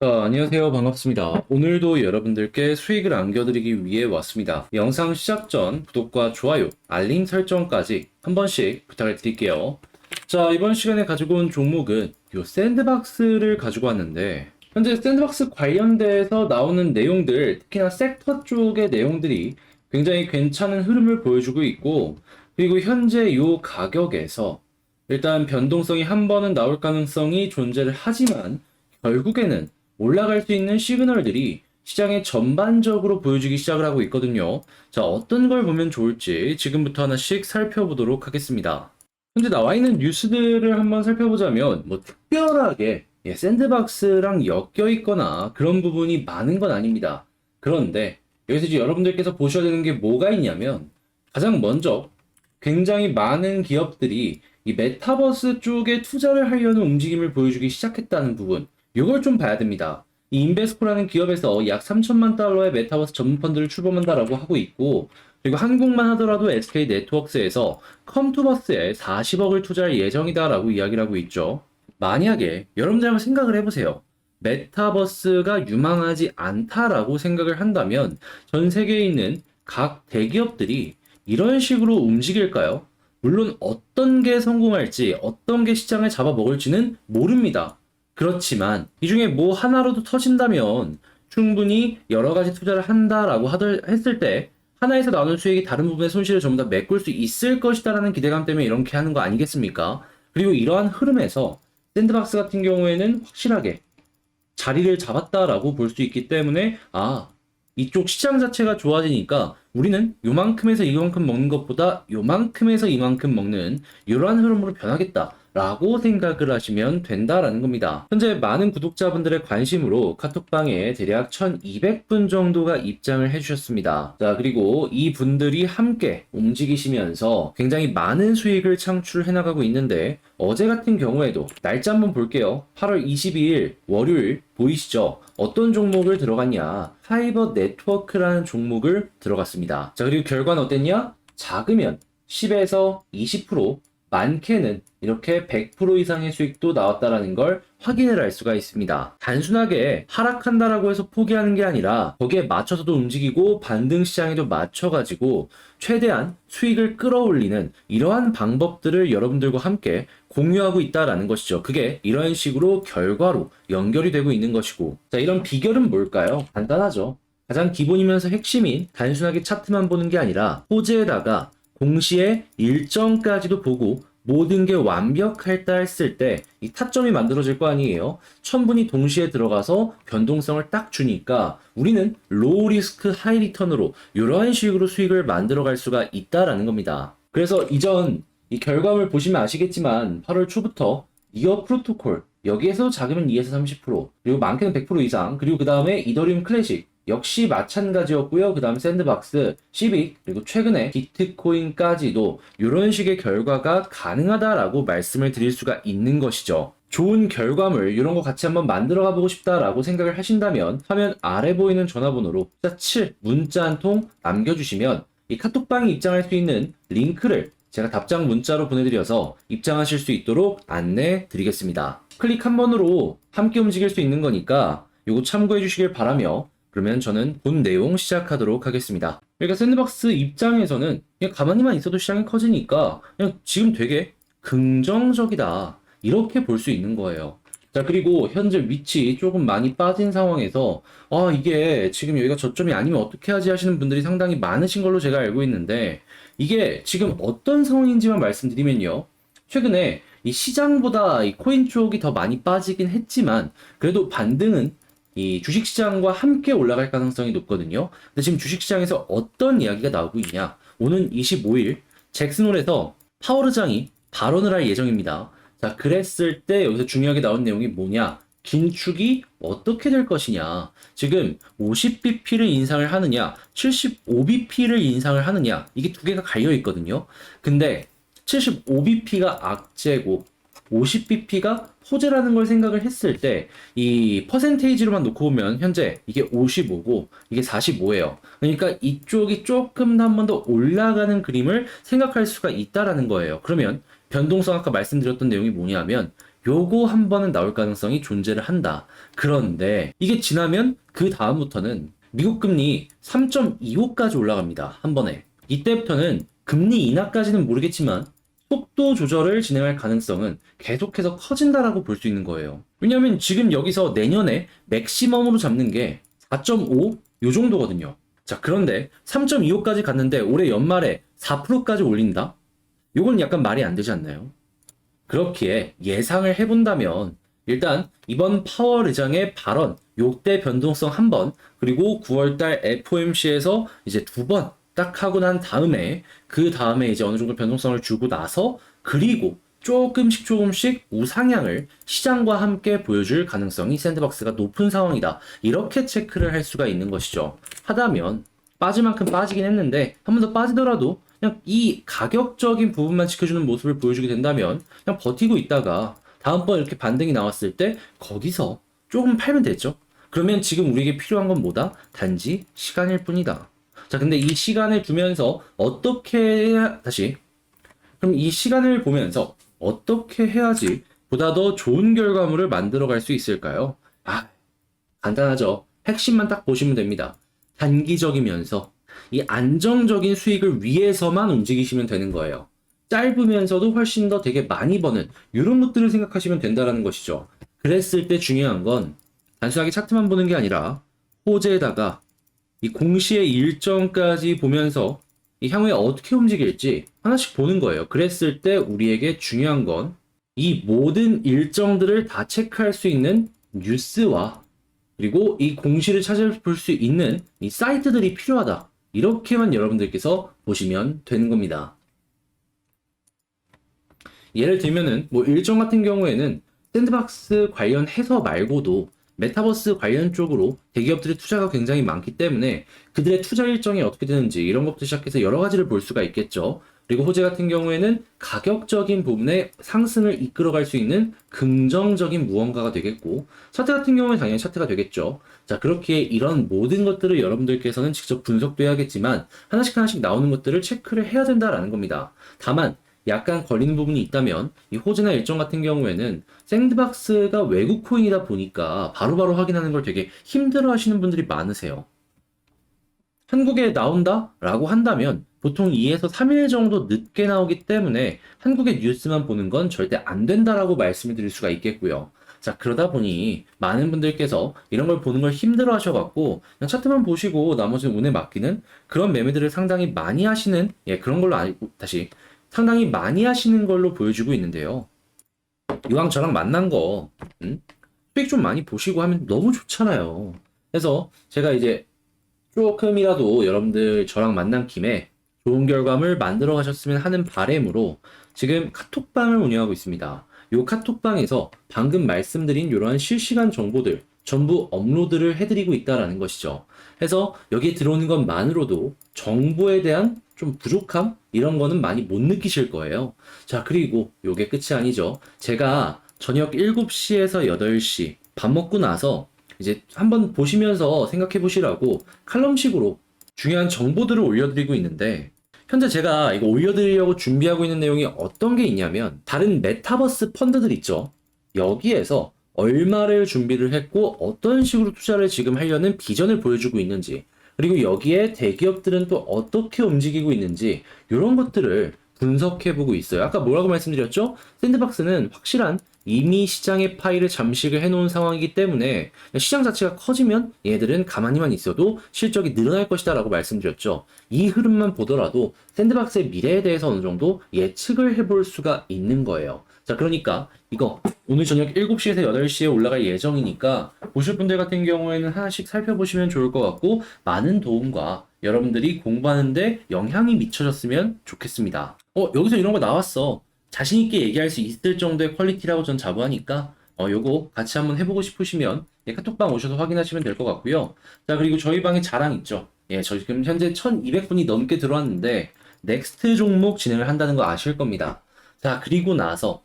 안녕하세요. 반갑습니다. 오늘도 여러분들께 수익을 안겨드리기 위해 왔습니다. 영상 시작 전 구독과 좋아요, 알림 설정까지 한 번씩 부탁을 드릴게요. 자, 이번 시간에 가지고 온 종목은 이 샌드박스를 가지고 왔는데, 현재 샌드박스 관련돼서 나오는 내용들, 특히나 섹터 쪽의 내용들이 굉장히 괜찮은 흐름을 보여주고 있고, 그리고 현재 이 가격에서 일단 변동성이 한 번은 나올 가능성이 존재를 하지만, 결국에는 올라갈 수 있는 시그널들이 시장에 전반적으로 보여주기 시작을 하고 있거든요. 자, 어떤 걸 보면 좋을지 지금부터 하나씩 살펴보도록 하겠습니다. 현재 나와 있는 뉴스들을 한번 살펴보자면 뭐 특별하게 샌드박스랑 엮여 있거나 그런 부분이 많은 건 아닙니다. 그런데 여기서 이제 여러분들께서 보셔야 되는 게 뭐가 있냐면, 가장 먼저 굉장히 많은 기업들이 이 메타버스 쪽에 투자를 하려는 움직임을 보여주기 시작했다는 부분, 이걸 좀 봐야 됩니다. 이 인베스코라는 기업에서 약 3천만 달러의 메타버스 전문 펀드를 출범한다라고 하고 있고, 그리고 한국만 하더라도 SK 네트워크스에서 컴투버스에 40억을 투자할 예정이다라고 이야기를 하고 있죠. 만약에 여러분들 한번 생각을 해보세요. 메타버스가 유망하지 않다라고 생각을 한다면 전 세계에 있는 각 대기업들이 이런 식으로 움직일까요? 물론 어떤 게 성공할지, 어떤 게 시장을 잡아먹을지는 모릅니다. 그렇지만 이 중에 뭐 하나로도 터진다면 충분히 여러 가지 투자를 한다라고 했을 때 하나에서 나오는 수익이 다른 부분의 손실을 전부 다 메꿀 수 있을 것이다라는 기대감 때문에 이렇게 하는 거 아니겠습니까? 그리고 이러한 흐름에서 샌드박스 같은 경우에는 확실하게 자리를 잡았다라고 볼 수 있기 때문에, 이쪽 시장 자체가 좋아지니까 우리는 요만큼에서 이만큼 먹는 것보다 요만큼에서 이만큼 먹는 이러한 흐름으로 변하겠다라고 생각을 하시면 된다라는 겁니다. 현재 많은 구독자분들의 관심으로 카톡방에 대략 1200분 정도가 입장을 해주셨습니다. 자, 그리고 이 분들이 함께 움직이시면서 굉장히 많은 수익을 창출해 나가고 있는데, 어제 같은 경우에도 날짜 한번 볼게요. 8월 22일 월요일 보이시죠? 어떤 종목을 들어갔냐? 파이버 네트워크라는 종목을 들어갔습니다. 자, 그리고 결과는 어땠냐? 작으면 10에서 20%, 많게는 이렇게 100% 이상의 수익도 나왔다라는 걸 확인을 할 수가 있습니다. 단순하게 하락한다라고 해서 포기하는 게 아니라 거기에 맞춰서도 움직이고 반등 시장에도 맞춰가지고 최대한 수익을 끌어올리는 이러한 방법들을 여러분들과 함께 공유하고 있다라는 것이죠. 그게 이런 식으로 결과로 연결이 되고 있는 것이고, 자, 이런 비결은 뭘까요? 간단하죠. 가장 기본이면서 핵심인 단순하게 차트만 보는 게 아니라 호재에다가 동시에 일정까지도 보고 모든 게 완벽했다 했을 때 이 타점이 만들어질 거 아니에요. 천분이 동시에 들어가서 변동성을 딱 주니까 우리는 로우 리스크 하이 리턴으로 이러한 식으로 수익을 만들어 갈 수가 있다라는 겁니다. 그래서 이전 이 결과물 보시면 아시겠지만 8월 초부터 니어 프로토콜, 여기에서 작으면 2에서 30%, 그리고 많게는 100% 이상, 그리고 그 다음에 이더리움 클래식 역시 마찬가지였고요. 그 다음 샌드박스, 시빅, 그리고 최근에 비트코인까지도 이런 식의 결과가 가능하다라고 말씀을 드릴 수가 있는 것이죠. 좋은 결과물 이런 거 같이 한번 만들어 가보고 싶다라고 생각을 하신다면 화면 아래 보이는 전화번호로 숫자 7 문자 한 통 남겨주시면 이 카톡방에 입장할 수 있는 링크를 제가 답장 문자로 보내드려서 입장하실 수 있도록 안내 드리겠습니다. 클릭 한 번으로 함께 움직일 수 있는 거니까 이거 참고해 주시길 바라며, 그러면 저는 본 내용 시작하도록 하겠습니다. 그러니까 샌드박스 입장에서는 그냥 가만히만 있어도 시장이 커지니까 그냥 지금 되게 긍정적이다, 이렇게 볼 수 있는 거예요. 자, 그리고 현재 위치 조금 많이 빠진 상황에서 이게 지금 여기가 저점이 아니면 어떻게 하지 하시는 분들이 상당히 많으신 걸로 제가 알고 있는데, 이게 지금 어떤 상황인지만 말씀드리면요. 최근에 이 시장보다 이 코인 쪽이 더 많이 빠지긴 했지만 그래도 반등은 이 주식시장과 함께 올라갈 가능성이 높거든요. 근데 지금 주식시장에서 어떤 이야기가 나오고 있냐? 오는 25일 잭슨홀에서 파월 의장이 발언을 할 예정입니다. 자, 그랬을 때 여기서 중요하게 나온 내용이 뭐냐? 긴축이 어떻게 될 것이냐? 지금 50bp를 인상을 하느냐, 75bp를 인상을 하느냐, 이게 두 개가 갈려 있거든요. 근데 75bp가 악재고 50bp가 호재라는 걸 생각을 했을 때 이 퍼센테이지로만 놓고 보면 현재 이게 55고 이게 45예요. 그러니까 이쪽이 조금 한 번 더 올라가는 그림을 생각할 수가 있다라는 거예요. 그러면 변동성 아까 말씀드렸던 내용이 뭐냐면 요거 한 번은 나올 가능성이 존재를 한다. 그런데 이게 지나면 그 다음부터는 미국 금리 3.25까지 올라갑니다. 한 번에. 이때부터는 금리 인하까지는 모르겠지만 속도 조절을 진행할 가능성은 계속해서 커진다라고 볼 수 있는 거예요. 왜냐하면 지금 여기서 내년에 맥시멈으로 잡는 게 4.5? 요 정도거든요. 자, 그런데 3.25까지 갔는데 올해 연말에 4%까지 올린다? 요건 약간 말이 안 되지 않나요? 그렇기에 예상을 해본다면 일단 이번 파월 의장의 발언, 요때 변동성 한 번, 그리고 9월달 FOMC에서 이제 두 번 딱 하고 난 다음에 그 다음에 이제 어느 정도 변동성을 주고 나서 그리고 조금씩 우상향을 시장과 함께 보여줄 가능성이 샌드박스가 높은 상황이다. 이렇게 체크를 할 수가 있는 것이죠. 하다면 빠질 만큼 빠지긴 했는데 한 번 더 빠지더라도 그냥 이 가격적인 부분만 지켜주는 모습을 보여주게 된다면 그냥 버티고 있다가 다음번 이렇게 반등이 나왔을 때 거기서 조금 팔면 되죠. 그러면 지금 우리에게 필요한 건 뭐다? 단지 시간일 뿐이다. 자, 근데 이 시간을 두면서 어떻게 해야, 다시. 그럼 이 시간을 보면서 어떻게 해야지 보다 더 좋은 결과물을 만들어 갈 수 있을까요? 아, 간단하죠. 핵심만 딱 보시면 됩니다. 단기적이면서 이 안정적인 수익을 위해서만 움직이시면 되는 거예요. 짧으면서도 훨씬 더 되게 많이 버는 이런 것들을 생각하시면 된다는 것이죠. 그랬을 때 중요한 건 단순하게 차트만 보는 게 아니라 호재에다가 이 공시의 일정까지 보면서 이 향후에 어떻게 움직일지 하나씩 보는 거예요. 그랬을 때 우리에게 중요한 건 이 모든 일정들을 다 체크할 수 있는 뉴스와 그리고 이 공시를 찾아볼 수 있는 이 사이트들이 필요하다. 이렇게만 여러분들께서 보시면 되는 겁니다. 예를 들면은 뭐 일정 같은 경우에는 샌드박스 관련 해서 말고도 메타버스 관련 쪽으로 대기업들의 투자가 굉장히 많기 때문에 그들의 투자 일정이 어떻게 되는지 이런 것부터 시작해서 여러 가지를 볼 수가 있겠죠. 그리고 호재 같은 경우에는 가격적인 부분에 상승을 이끌어갈 수 있는 긍정적인 무언가가 되겠고 차트 같은 경우는 당연히 차트가 되겠죠. 자, 그렇게 이런 모든 것들을 여러분들께서는 직접 분석도 해야겠지만 하나씩 나오는 것들을 체크를 해야 된다라는 겁니다. 다만 약간 걸리는 부분이 있다면 이 호재나 일정 같은 경우에는 샌드박스가 외국 코인이다 보니까 바로바로 확인하는 걸 되게 힘들어 하시는 분들이 많으세요. 한국에 나온다? 라고 한다면 보통 2에서 3일 정도 늦게 나오기 때문에 한국의 뉴스만 보는 건 절대 안 된다라고 말씀을 드릴 수가 있겠고요. 자, 그러다 보니 많은 분들께서 이런 걸 보는 걸 힘들어 하셔갖고 그냥 차트만 보시고 나머지는 운에 맡기는 그런 매매들을 상당히 많이 하시는 그런 걸로 다시 상당히 많이 하시는 걸로 보여주고 있는데요. 이왕 저랑 만난 거 수익 좀 많이 보시고 하면 너무 좋잖아요. 그래서 제가 이제 조금이라도 여러분들 저랑 만난 김에 좋은 결과물 만들어 가셨으면 하는 바람으로 지금 카톡방을 운영하고 있습니다. 이 카톡방에서 방금 말씀드린 이러한 실시간 정보들 전부 업로드를 해드리고 있다라는 것이죠. 해서 여기에 들어오는 것만으로도 정보에 대한 좀 부족함? 이런 거는 많이 못 느끼실 거예요. 자, 그리고 요게 끝이 아니죠. 제가 저녁 7시에서 8시 밥 먹고 나서 이제 한번 보시면서 생각해 보시라고 칼럼식으로 중요한 정보들을 올려드리고 있는데 현재 제가 이거 올려드리려고 준비하고 있는 내용이 어떤 게 있냐면 다른 메타버스 펀드들 있죠. 여기에서 얼마를 준비를 했고 어떤 식으로 투자를 지금 하려는 비전을 보여주고 있는지 그리고 여기에 대기업들은 또 어떻게 움직이고 있는지 이런 것들을 분석해보고 있어요. 아까 뭐라고 말씀드렸죠? 샌드박스는 확실한 이미 시장의 파이를 잠식을 해놓은 상황이기 때문에 시장 자체가 커지면 얘들은 가만히만 있어도 실적이 늘어날 것이다 라고 말씀드렸죠. 이 흐름만 보더라도 샌드박스의 미래에 대해서 어느 정도 예측을 해볼 수가 있는 거예요. 자, 그러니까 이거 오늘 저녁 7시에서 8시에 올라갈 예정이니까 보실 분들 같은 경우에는 하나씩 살펴보시면 좋을 것 같고 많은 도움과 여러분들이 공부하는데 영향이 미쳐졌으면 좋겠습니다. 여기서 이런 거 나왔어. 자신있게 얘기할 수 있을 정도의 퀄리티라고 전 자부하니까 요거 같이 한번 해보고 싶으시면 카톡방 오셔서 확인하시면 될 것 같고요. 자, 그리고 저희 방에 자랑 있죠. 저 지금 현재 1200분이 넘게 들어왔는데 넥스트 종목 진행을 한다는 거 아실 겁니다. 자, 그리고 나서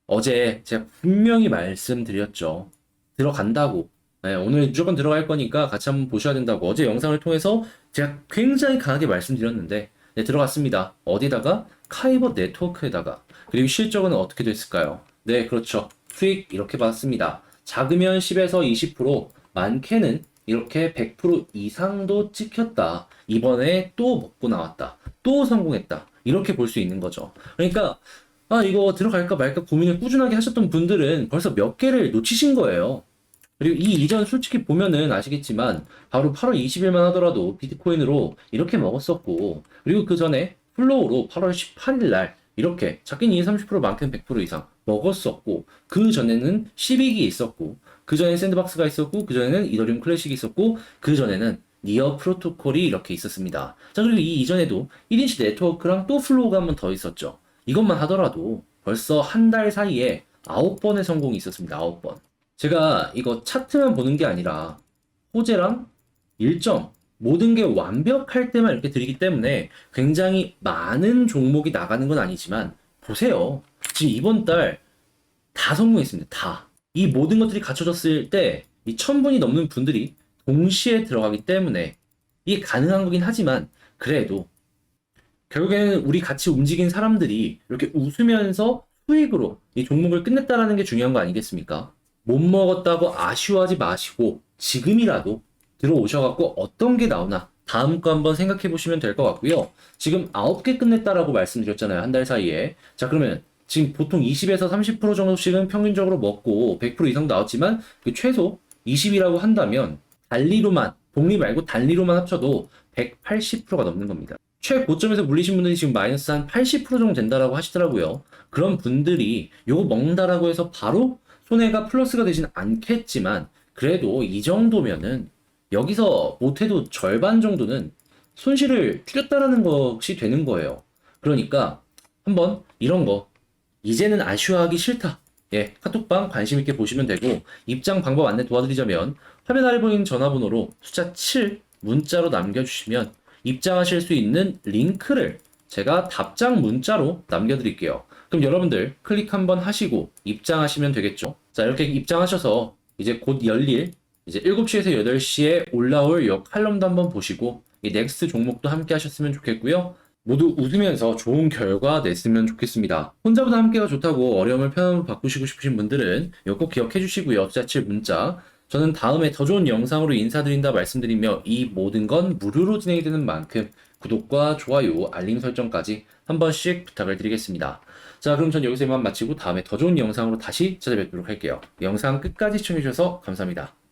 어제 제가 분명히 말씀드렸죠. 들어간다고. 오늘 무조건 들어갈 거니까 같이 한번 보셔야 된다고. 어제 영상을 통해서 제가 굉장히 강하게 말씀드렸는데, 들어갔습니다. 어디다가? 카이버 네트워크에다가. 그리고 실적은 어떻게 됐을까요? 네, 그렇죠. 수익 이렇게 받았습니다. 작으면 10에서 20%, 많게는 이렇게 100% 이상도 찍혔다. 이번에 또 먹고 나왔다. 또 성공했다. 이렇게 볼 수 있는 거죠. 그러니까 이거 들어갈까 말까 고민을 꾸준하게 하셨던 분들은 벌써 몇 개를 놓치신 거예요. 그리고 이 이전 솔직히 보면은 아시겠지만 바로 8월 20일만 하더라도 비트코인으로 이렇게 먹었었고, 그리고 그 전에 플로우로 8월 18일 날 이렇게 작게는 20, 30% 많게는 100% 이상 먹었었고, 그 전에는 시빅이 있었고, 그 전에 샌드박스가 있었고, 그 전에는 이더리움 클래식이 있었고, 그 전에는 니어 프로토콜이 이렇게 있었습니다. 자, 그리고 이 이전에도 1인치 네트워크랑 또 플로우가 한 번 더 있었죠. 이것만 하더라도 벌써 한 달 사이에 9번의 성공이 있었습니다. 9번. 제가 이거 차트만 보는 게 아니라 호재랑 일정 모든 게 완벽할 때만 이렇게 드리기 때문에 굉장히 많은 종목이 나가는 건 아니지만 보세요. 지금 이번 달 다 성공했습니다. 다. 이 모든 것들이 갖춰졌을 때 이 1000분이 넘는 분들이 동시에 들어가기 때문에 이게 가능한 거긴 하지만 그래도 결국에는 우리 같이 움직인 사람들이 이렇게 웃으면서 수익으로 이 종목을 끝냈다라는 게 중요한 거 아니겠습니까? 못 먹었다고 아쉬워하지 마시고 지금이라도 들어오셔갖고 어떤 게 나오나 다음 거 한번 생각해 보시면 될 것 같고요. 지금 9개 끝냈다라고 말씀드렸잖아요. 한 달 사이에. 자, 그러면 지금 보통 20에서 30% 정도씩은 평균적으로 먹고 100% 이상 나왔지만 그 최소 20이라고 한다면 단리로만, 복리 말고 단리로만 합쳐도 180%가 넘는 겁니다. 최고점에서 물리신 분들이 지금 마이너스 한 80% 정도 된다라고 하시더라고요. 그런 분들이 요거 먹는다라고 해서 바로 손해가 플러스가 되진 않겠지만 그래도 이 정도면은 여기서 못해도 절반 정도는 손실을 줄였다라는 것이 되는 거예요. 그러니까 한번 이런 거 이제는 아쉬워하기 싫다. 예, 카톡방 관심 있게 보시면 되고 입장 방법 안내 도와드리자면 화면 아래 보이는 전화번호로 숫자 7 문자로 남겨주시면 입장하실 수 있는 링크를 제가 답장 문자로 남겨드릴게요. 그럼 여러분들 클릭 한번 하시고 입장하시면 되겠죠. 자, 이렇게 입장하셔서 이제 곧 열릴 이제 7시에서 8시에 올라올 요 칼럼도 한번 보시고 이 넥스트 종목도 함께 하셨으면 좋겠고요. 모두 웃으면서 좋은 결과 냈으면 좋겠습니다. 혼자보다 함께가 좋다고 어려움을 편함으로 바꾸시고 싶으신 분들은 이거 꼭 기억해 주시고요. 숫자7 문자. 저는 다음에 더 좋은 영상으로 인사드린다 말씀드리며 이 모든 건 무료로 진행이 되는 만큼 구독과 좋아요, 알림 설정까지 한 번씩 부탁을 드리겠습니다. 자, 그럼 전 여기서 이만 마치고 다음에 더 좋은 영상으로 다시 찾아뵙도록 할게요. 영상 끝까지 시청해주셔서 감사합니다.